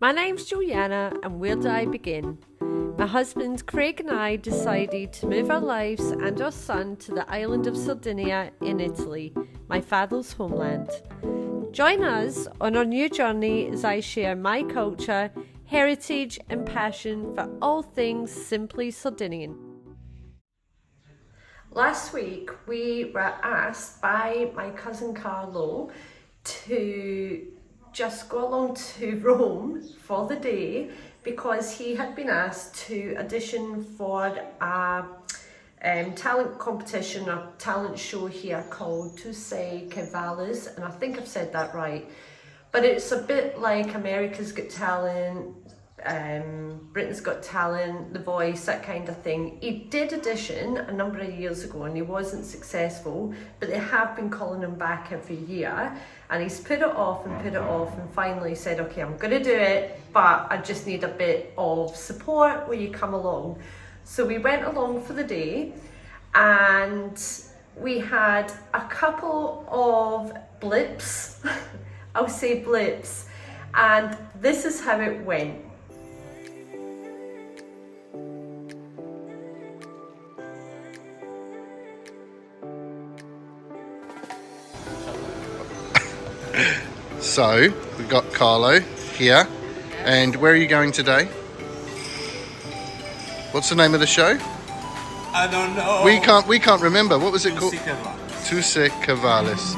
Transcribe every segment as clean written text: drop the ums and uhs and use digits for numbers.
My name's Juliana, and where do I begin? My husband Craig and I decided to move our lives and our son to the island of Sardinia in Italy, my father's homeland. Join us on our new journey as I share my culture, heritage and passion for all things Simply Sardinian. Last week we were asked by my cousin Carlo to just go along to Rome for the day because he had been asked to audition for a talent competition or talent show here called Tu Sei Che Vales, and I think I've said that right, but it's a bit like America's Got Talent, Britain's Got Talent, The Voice, that kind of thing. He did audition a number of years ago and he wasn't successful, but they have been calling him back every year, and he's put it off and finally said, okay, I'm gonna do it, but I just need a bit of support. Will you come along? So we went along for the day and we had a couple of blips, I'll say blips, and this is how it went. So we've got Carlo here, and where are you going today? What's the name of the show? I don't know. We can't remember. What was it called? Tu Sei Che Vales.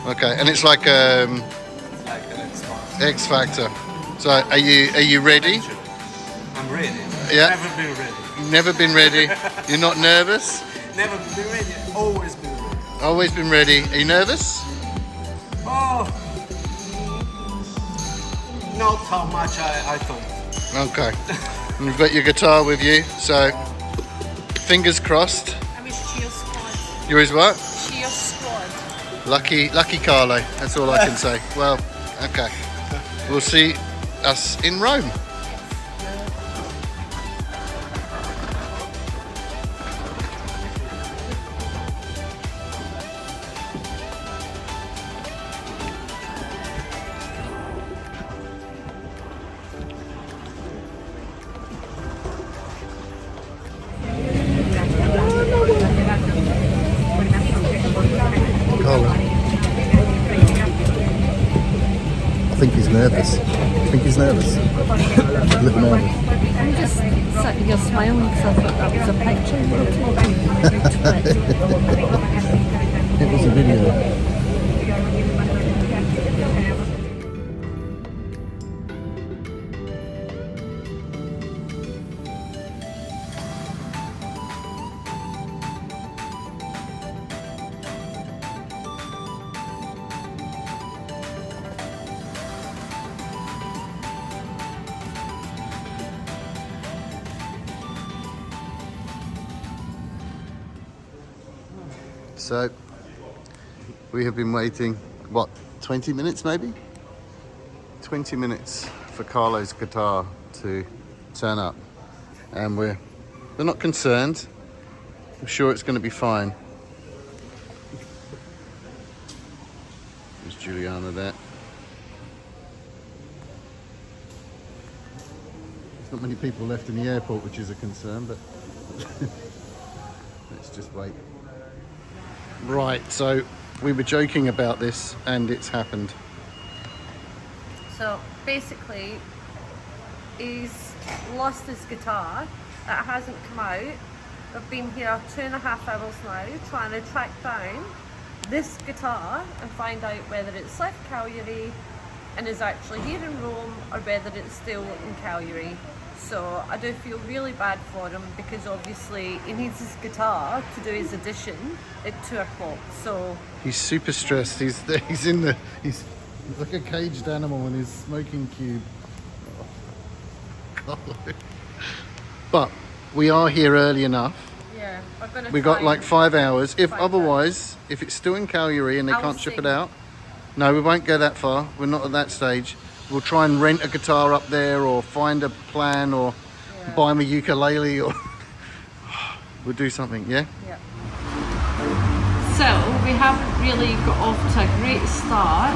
Okay, and it's like Like an X Factor. So are you ready? I'm ready. Yeah. Never been ready. Never been ready. You're not nervous? Never been ready. Always been ready. Always been ready. Are you nervous? Oh, not how much I thought. Okay. And you've got your guitar with you, so fingers crossed. I'm his cheer squad. You're his what? Cheer squad. Lucky Carlo. That's all I can say. Well, okay. We'll see us in Rome. Carlo. I think he's nervous. A little nervous. I'm just sitting here smiling because I thought that was a picture you were taking. It was a video. So we have been waiting, what, 20 minutes maybe? 20 minutes for Carlo's guitar to turn up, and we're not concerned. I'm sure it's going to be fine. There's Juliana there. There's not many people left in the airport, which is a concern, but let's just wait. Right, so we were joking about this and it's happened. So basically, he's lost his guitar. It hasn't come out. I've been here 2.5 hours now trying to track down this guitar and find out whether it's left Cagliari and is actually here in Rome or whether it's still in Cagliari. So I do feel really bad for him because obviously he needs his guitar to do his audition at 2 o'clock. So he's super stressed. He's like a caged animal in his smoking cube. Oh. But we are here early enough. yeah, We got like 5 hours. If it's still in Cagliari and they can't ship it out, no, we won't go that far. We're not at that stage. We'll try and rent a guitar up there or find a plan or buy him a ukulele or we'll do something, yeah? Yeah. So we haven't really got off to a great start.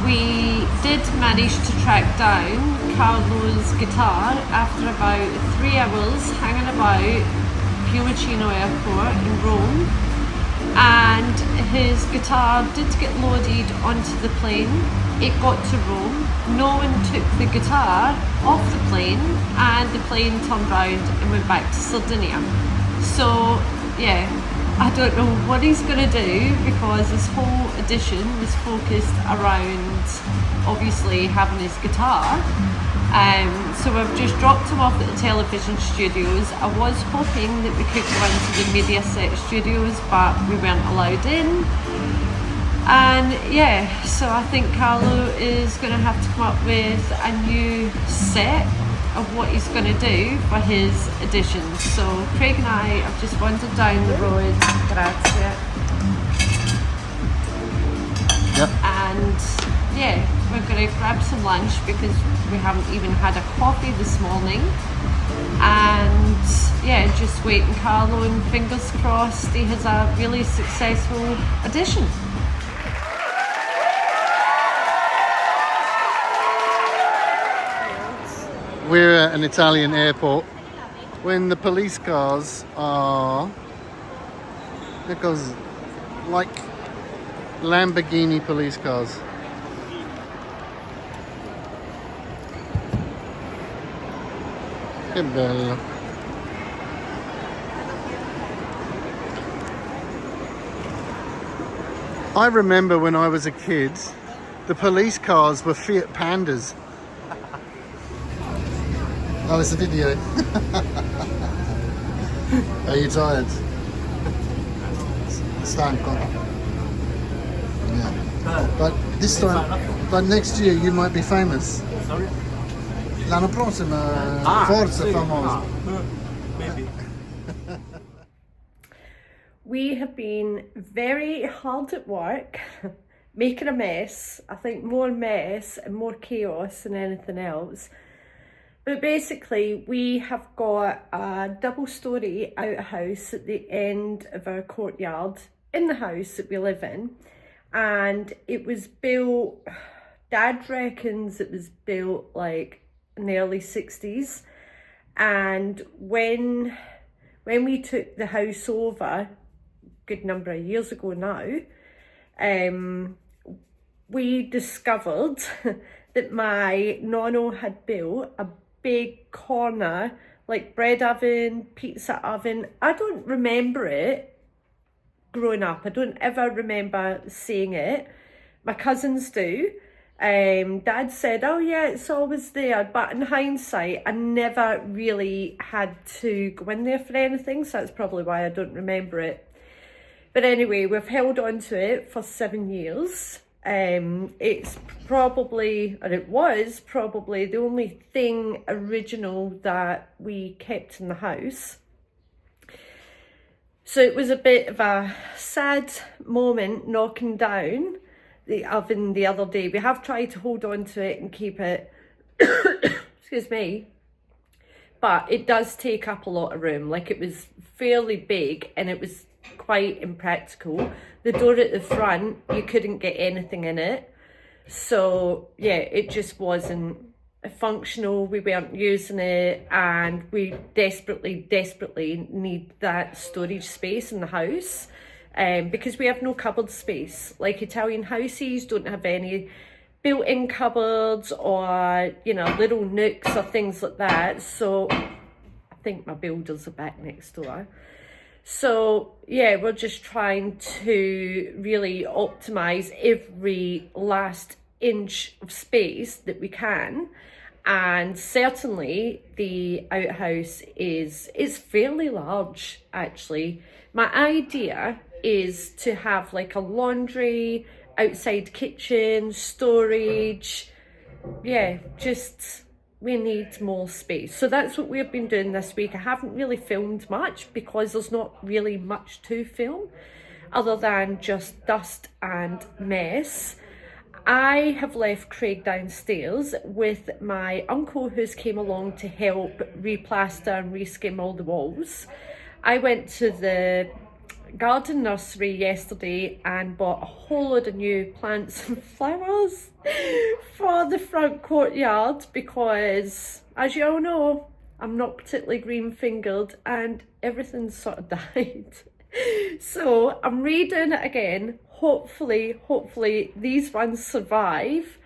we did manage to track down Carlo's guitar after about 3 hours hanging about Fiumicino Airport in Rome, and his guitar did get loaded onto the plane. It got to Rome, no one took the guitar off the plane, and the plane turned round and went back to Sardinia. So yeah, I don't know what he's going to do, because his whole audition was focused around obviously having his guitar. So I've just dropped him off at the television studios. I was hoping that we could go into the Mediaset studios, but we weren't allowed in. And yeah, so I think Carlo is going to have to come up with a new set of what he's going to do for his auditions. So Craig and I have just wandered down the road. Grazie. Yep. And yeah, we're going to grab some lunch because we haven't even had a coffee this morning. And yeah, just waiting Carlo, and fingers crossed he has a really successful audition. We're at an Italian airport when the police cars are, because like Lamborghini police cars. Che bello. I remember when I was a kid, the police cars were Fiat Pandas. Oh, it's a video. Are you tired? Stanco. Yeah. But this time, but next year you might be famous. Sorry? L'anno prossimo, forza famoso. Maybe. We have been very hard at work, making a mess. I think more mess and more chaos than anything else. But basically, we have got a double-storey outhouse at the end of our courtyard in the house that we live in. And it was built, Dad reckons it was built like in the early 60s. And when we took the house over, a good number of years ago now, we discovered that my nonno had built a big corner, like bread oven, pizza oven. I don't remember it growing up. I don't ever remember seeing it. My cousins do. Dad said, oh yeah, it's always there. But in hindsight, I never really had to go in there for anything. So that's probably why I don't remember it. But anyway, we've held on to it for 7 years. It's probably, or it was probably the only thing original that we kept in the house. So it was a bit of a sad moment knocking down the oven the other day. We have tried to hold on to it and keep it, excuse me, but it does take up a lot of room. Like, it was fairly big and it was quite impractical. The door at the front, you couldn't get anything in it. So yeah, it just wasn't functional. We weren't using it, and we desperately need that storage space in the house, because we have no cupboard space. Like, Italian houses don't have any built-in cupboards or, you know, little nooks or things like that. So I think my builders are back next door. So yeah, we're just trying to really optimize every last inch of space that we can. And certainly the outhouse is fairly large, actually. My idea is to have like a laundry, outside kitchen, storage. Yeah, just, we need more space. So that's what we've been doing this week. I haven't really filmed much because there's not really much to film other than just dust and mess. I have left Craig downstairs with my uncle, who's came along to help replaster and reskim all the walls. I went to the garden nursery yesterday and bought a whole load of new plants and flowers for the front courtyard because, as you all know, I'm not particularly green fingered and everything's sort of died. So I'm redoing it again. Hopefully these ones survive,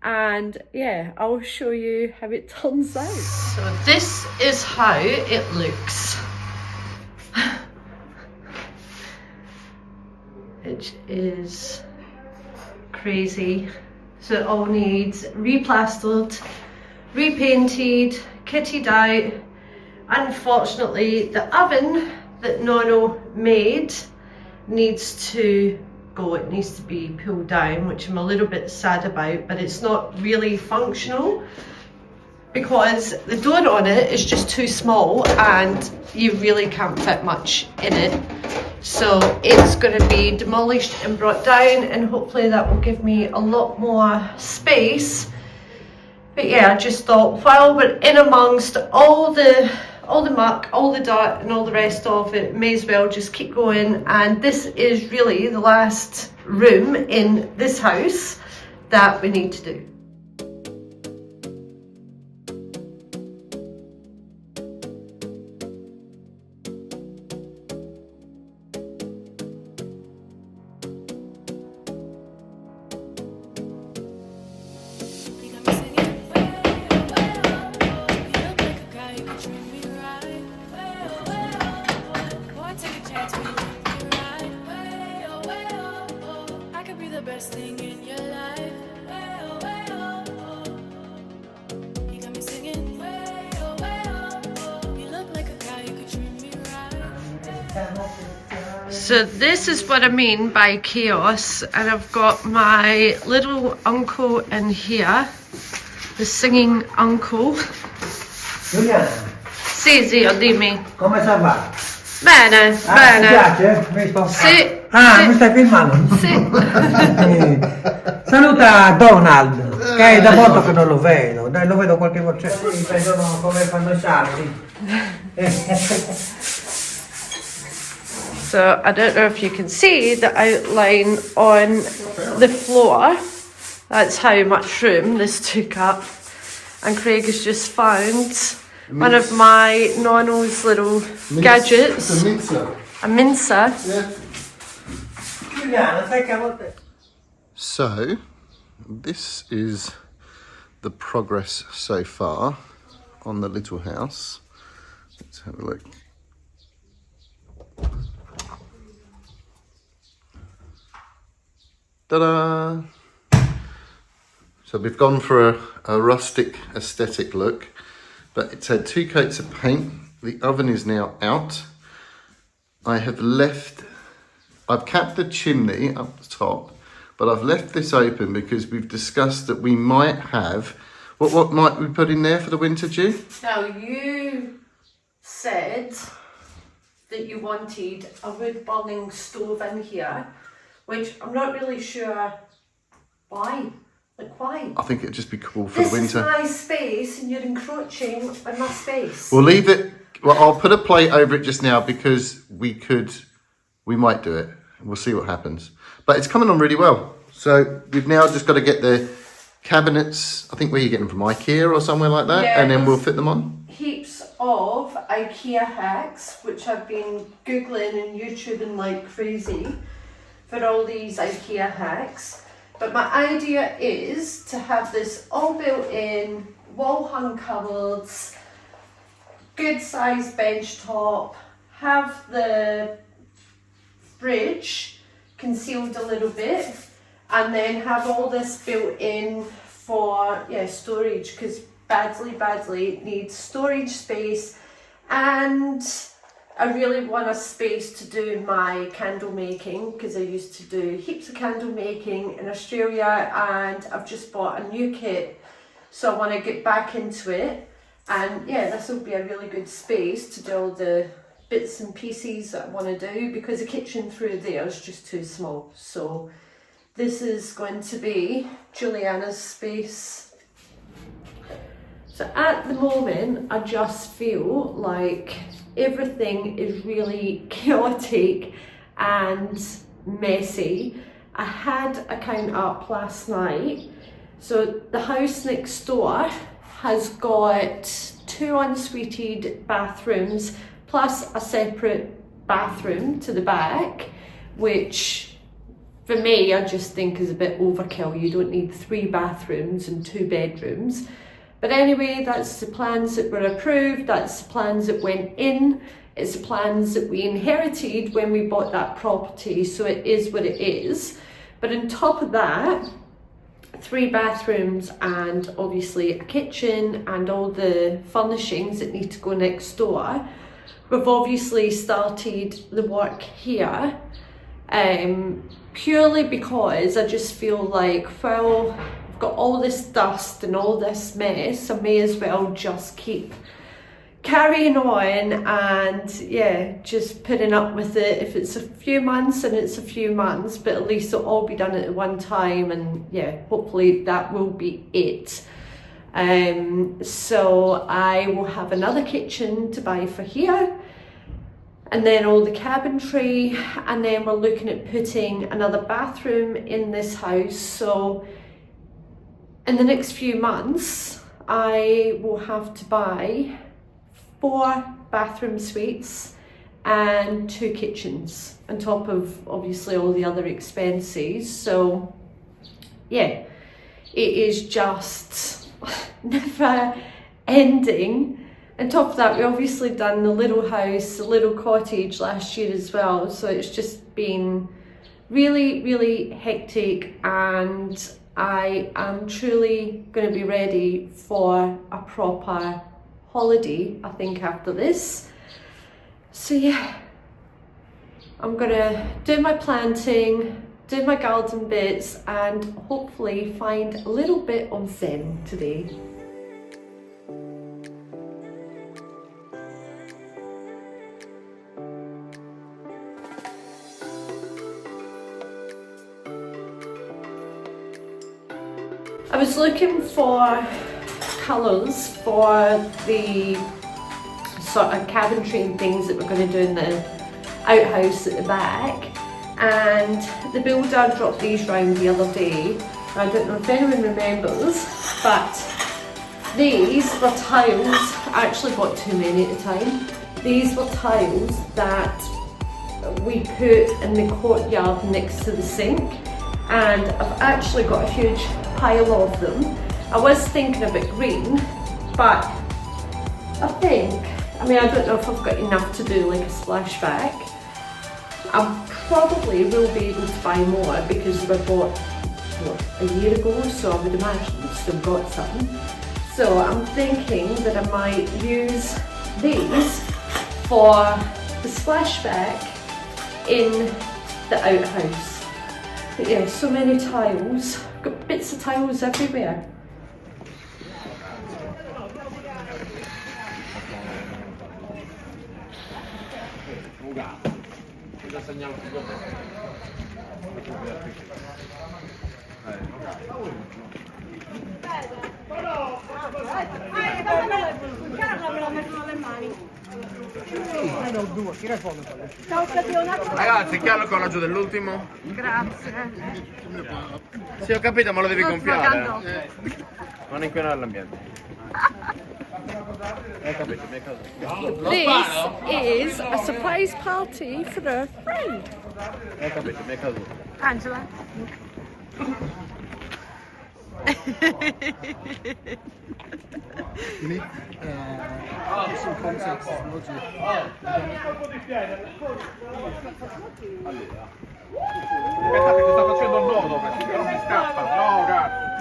and yeah, I'll show you how it turns out. So this is how it looks. It is crazy. So it all needs replastered, repainted, kitted out. Unfortunately, the oven that Nono made needs to go. It needs to be pulled down, which I'm a little bit sad about, but it's not really functional because the door on it is just too small and you really can't fit much in it. So it's going to be demolished and brought down, and hopefully that will give me a lot more space. But yeah, I just thought while we're in amongst all the muck, all the dirt and all the rest of it, may as well just keep going. And this is really the last room in this house that we need to do. So this is what I mean by chaos, and I've got my little uncle in here, the singing uncle. Giuliana, Sì, zio, dimmi. come sta va? Bene, Ti bene. piace? Mi sto... Sì. Ah, sì, mi stai filmando? sì. Saluta Donald, che è da molto che non lo vedo. Dai, lo vedo qualche volta. Sì, vedono come fanno i sardi. So I don't know if you can see the outline on the floor. That's how much room this took up. And Craig has just found one of my Nono's little gadgets. It's a mincer. A mincer. Yeah. Giuliana, sai che a volte... So, this is the progress so far on the little house. Let's have a look. Ta-da! So we've gone for a rustic aesthetic look, but it's had 2 coats of paint. The oven is now out. I've capped the chimney up the top, but I've left this open because we've discussed that we might have, what might we put in there for the winter, Ju? Now you said that you wanted a wood burning stove in here, which I'm not really sure why. Like why? I think it'd just be cool for This the winter. is my space and you're encroaching on my space. We'll leave it, well, I'll put a plate over it just now because we might do it. We'll see what happens. But it's coming on really well. So we've now just got to get the cabinets, I think where you get them from IKEA or somewhere like that, Yeah, and then we'll fit them on. Heaps of IKEA hacks, which I've been Googling and YouTubing like crazy for all these IKEA hacks. But my idea is to have this all built in, wall hung cupboards, good sized bench top, have the fridge concealed a little bit, and then have all this built in for storage, because badly needs storage space, and I really want a space to do my candle making, because I used to do heaps of candle making in Australia, and I've just bought a new kit, so I want to get back into it. And yeah, this will be a really good space to do all the bits and pieces that I want to do, because the kitchen through there is just too small. So this is going to be Juliana's space. So at the moment, I just feel like everything is really chaotic and messy. I had a count up last night. So the house next door has got 2 ensuited bathrooms plus a separate bathroom to the back, which for me I just think is a bit overkill. You don't need 3 bathrooms and 2 bedrooms. But anyway, that's the plans that were approved, that's the plans that went in, it's the plans that we inherited when we bought that property, so it is what it is. But on top of that, 3 bathrooms and obviously a kitchen and all the furnishings that need to go next door. We've obviously started the work here purely because I just feel like, well, I've got all this dust and all this mess, I may as well just keep carrying on and yeah, just putting up with it. If it's a few months, and it's a few months, but at least it'll all be done at one time, and yeah, hopefully that will be it. So I will have another kitchen to buy for here, and then all the cabinetry, and then we're looking at putting another bathroom in this house. So in the next few months I will have to buy 4 bathroom suites and 2 kitchens on top of obviously all the other expenses. So yeah, it is just never ending. On top of that, we obviously done the little house, the little cottage last year as well, so it's just been really hectic, and I am truly going to be ready for a proper holiday, I think, after this. So yeah, I'm gonna do my planting, do my garden bits, and hopefully find a little bit of zen today. I was looking for colours for the sort of cabinetry and things that we're going to do in the outhouse at the back, and the builder dropped these round the other day. I don't know if anyone remembers, but these were tiles. I actually bought too many at the time. These were tiles that we put in the courtyard next to the sink, and I've actually got a huge pile of them. I was thinking a bit green, but I don't know if I've got enough to do like a splashback. I probably will be able to buy more because they were bought a year ago, so I would imagine we've still got some. So I'm thinking that I might use these for the splashback in the outhouse. But yeah, so many tiles. Got bits of tiles everywhere. Ragazzi, chi ha il coraggio dell'ultimo? Grazie. Sì, ho capito, ma lo devi gonfiare. Non inquinare l'ambiente. Hai capito, mi hai capito. This is a surprise party for a friend. Hai capito, mi hai capito. Angela. You need some context, Roger. Aspetta che ti sta facendo il nodo, perché non mi scappa. No, cazzo.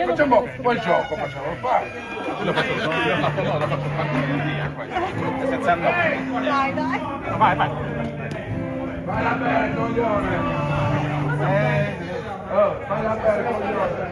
Facciamo un po' il gioco, facciamo fare. L'ho fatto via questo. Scherzando. Dai. Vai. Vai la bere, coglione. Vai la bere, coglione.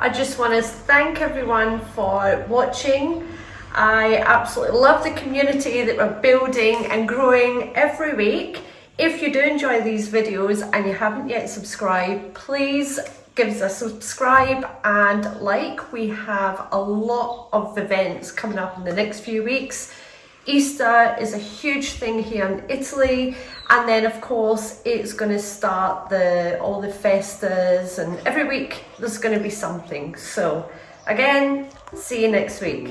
I just want to thank everyone for watching. I absolutely love the community that we're building and growing every week. If you do enjoy these videos and you haven't yet subscribed, please give us a subscribe and like. We have a lot of events coming up in the next few weeks. Easter is a huge thing here in Italy, and then of course it's going to start all the festas, and every week there's going to be something. So again, see you next week.